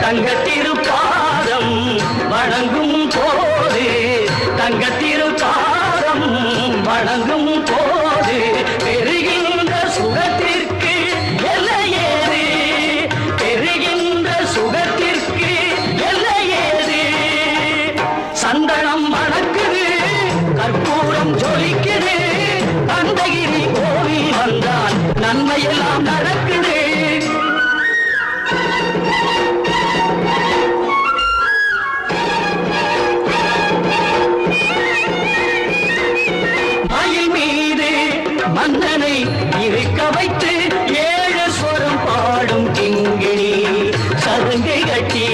தங்கத்திருப்பாதம் வணங்கும் போது தங்கத்திருப்பாதம் வணங்கும் போது பெறுகின்ற சுகத்திற்கு எல்லையேது பெறுகின்ற சுகத்திற்கு எல்லையேது சந்தனம் மணக்குது கற்பூரம் ஜொலிக்குது அந்தகிரி கோவில் வந்தால் நன்மையெல்லாம் நடக்குது மயில் மீது மன்னனை இருக்க வைத்து ஏழு ஸ்வரம் பாடும் கிங்கிணி சருங்கை கட்டி